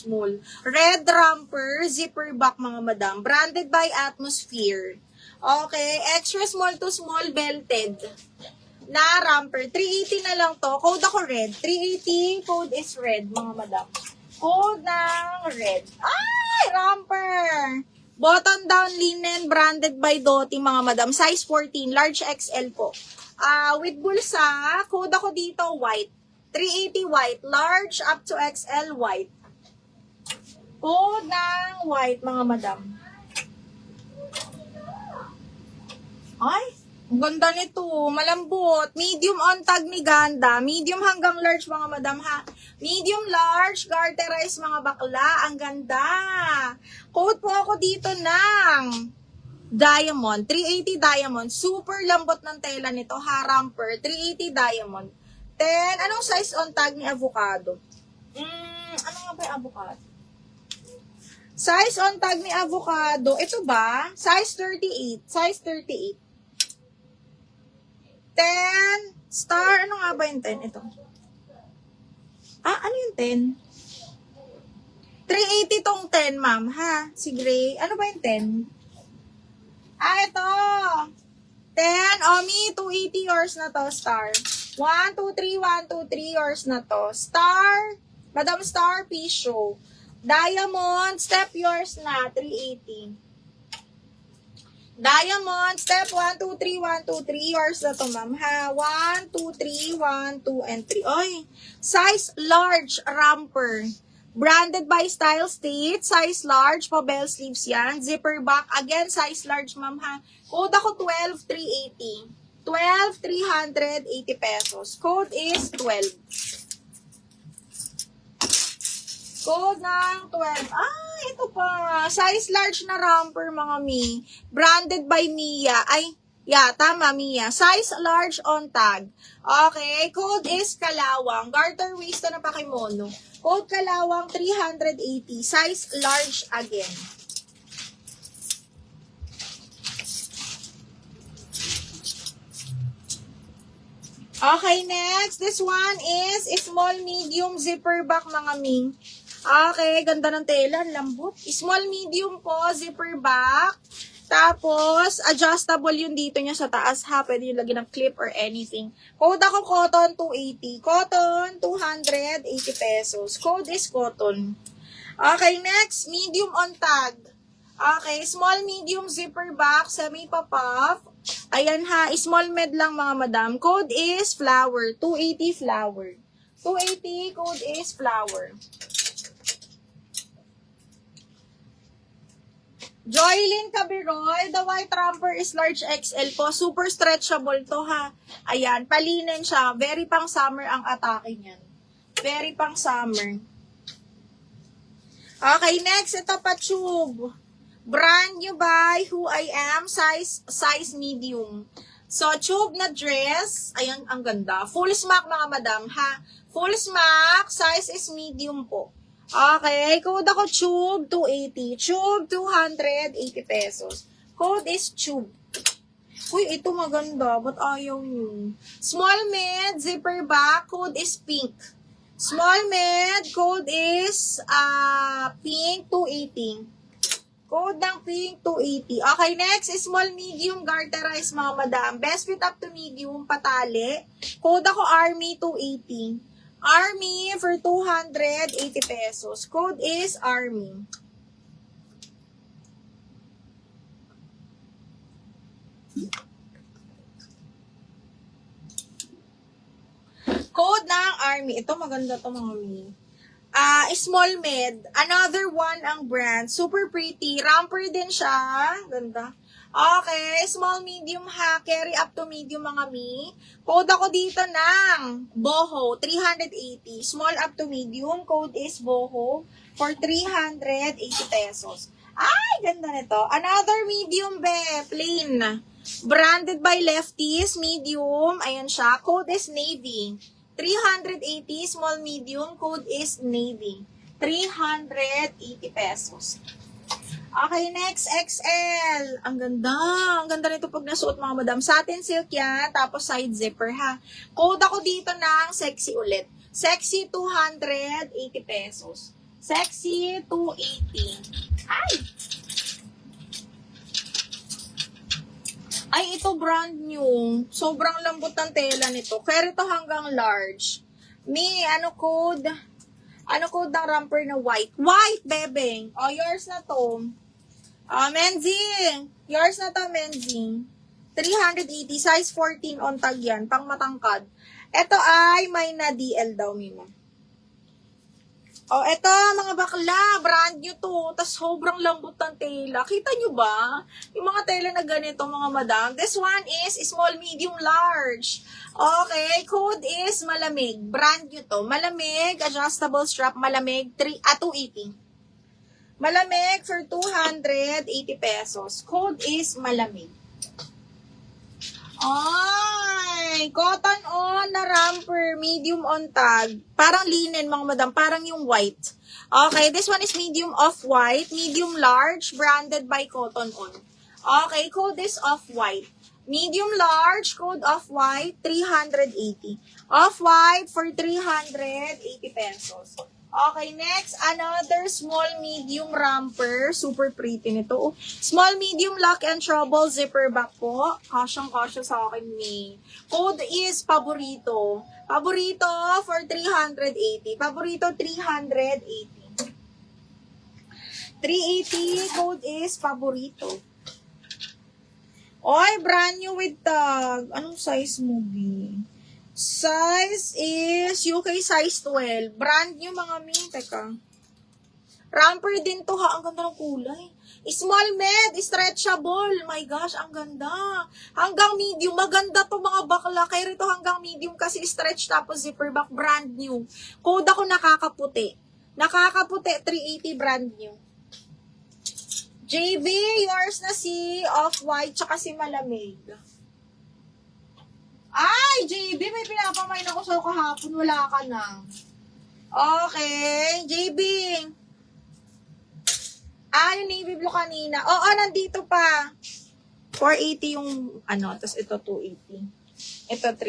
small. Red romper, zipper back mga madam. Branded by Atmosphere. Okay, extra small to small belted na romper. 380 na lang to. Code ako red. 380, code is red mga madam. Code ng red. Ay, romper! Button down linen, branded by Doty mga madam. Size 14, large XL po. With bulsa, code ako dito white. 380 white, large up to XL white. Code ng white mga madam. Ay, ang ganda nito. Malambot. Medium on tag ni Ganda. Medium hanggang large mga madam ha. Medium large, garterized mga bakla. Ang ganda. Code po ako dito ng diamond. 380 diamond. Super lambot ng tela nito ha. Romper. 380 diamond. Then, anong size on tag ni avocado? Ano nga ba yung avocado? Size on tag ni avocado. Ito ba? Size 38. Size 38. 10 star. Ano nga ba yung 10? Ito. Ano yung 10? 380 tong 10, ma'am, ha? Si Gray. Ano ba yung 10? Ito. 10. Omi, 280 yours na to, star. 1, 2, 3, 1, 2, 3 yours na to. Star. Madam Star, Pisho. Diamond, step yours na, 380. Diamond, step 1, 2, 3, 1, 2, 3. Yours na to, ma'am, ha? 1, 2, 3, 1, 2, and 3. Oy, size large, romper. Branded by Style State. Size large, pa bell sleeves yan. Zipper back. Again, size large, ma'am, ha? Code ako 12,380. 12,380 pesos. Code is 12. Code ng 12. Ito pa. Size large na romper, mga mi. Branded by Mia. Tama, Mia. Size large on tag. Okay. Code is Kalawang. Garter waist na pakimono. Code Kalawang 380. Size large again. Okay, next. This one is small, medium, zipper back, mga mi. Okay, ganda ng tela, lambot. Small, medium po, zipper back. Tapos, adjustable yung dito niya sa taas ha. Pwede yung lagyan ng clip or anything. Code ako cotton, 280. Cotton, 280 pesos. Code is cotton. Okay, next, medium on tag. Okay, small, medium, zipper back, semi-puff. Ayan ha, small med lang mga madam. Code is flower, 280 flower. 280, code is flower. Joylyn Cabiroy, the white romper is large XL po. Super stretchable to ha. Ayan, palinen siya. Very pang summer ang atake niyan. Very pang summer. Okay, next, ito pa tube. Brand new by Who I Am, size medium. So, tube na dress. Ayan, ang ganda. Full smock mga madam ha. Full smock, size is medium po. Okay, code ako tube, 280. Tube, 280 pesos. Code is tube. Uy, ito maganda. Ba't ayaw yun? Small med, zipper back, code is pink. Small med, code is pink, 280. Code ng pink, 280. Okay, next is small, medium, garterized mga madam. Best fit up to medium, patali. Code ako Army, 280. Army for 280 pesos. Code is Army. Code ng Army. Ito maganda to mga mi. Small med. Another one ang brand. Super pretty. Romper din siya. Ganda. Okay, small, medium ha. Carry up to medium mga mi. Code ako dito ng Boho, 380. Small up to medium. Code is Boho for 380 pesos. Ay, ganda nito. Another medium be. Plain. Branded by Lefties. Medium. Ayan siya. Code is Navy. 380. Small, medium. Code is Navy. 380 pesos. Okay, next, XL. Ang ganda. Ang ganda nito pag nasuot mga madam. Satin silk yan, tapos side zipper ha. Code ako dito ng sexy ulit. Sexy, 280 pesos. Sexy, 280. Ay, ito brand new. Sobrang lambot ng tela nito. Kaya ito hanggang large. Ano code? Ano code ng romper na white? White, bebeng. O, yours na to. Menzi. Yours na to, Menzi. 380. Size 14 on tag yan. Pang matangkad. Ito ay may na DL daw, Mimo. Oh, eto mga bakla, brand new to. Tas sobrang lambot ng tela. Kita nyo ba? Yung mga tela na ganito, mga madam. This one is small, medium, large. Okay, code is malamig. Brand new to. Malamig, adjustable strap, malamig, 280. Malamig for 280 pesos. Code is malamig. Ay, cotton on na romper, medium on tag. Parang linen, mga madam. Parang yung white. Okay, this one is medium off-white, medium large, branded by Cotton On. Okay, code is off-white. Medium large, code off-white, 380. Off-white for 380 pesos. Okay, next, another small medium romper. Super pretty nito. Oh, small medium lock and trouble zipper back po. Kasyang-kasya sa akin ni. Code is paborito. Paborito for 380. Paborito 380. 380, code is paborito. Oy, brand new with tag. Anong size mo, B? Size is UK size 12. Brand new, mga min. Teka. Romper din to, ha. Ang ganda ng kulay. Small med, stretchable. My gosh, ang ganda. Hanggang medium. Maganda to, mga bakla. Kaya rito hanggang medium kasi stretch tapos zipper back. Brand new. Code ako nakakaputi. Nakakaputi, 380 brand new. JB, yours na si off-white tsaka si malamig. Ay, JB, may pinapamain ako sa'yo kahapon. Wala ka na. Okay, JB. Yung navy blue kanina. Oo, nandito pa. 480 yung, tapos ito 280. Ito 3.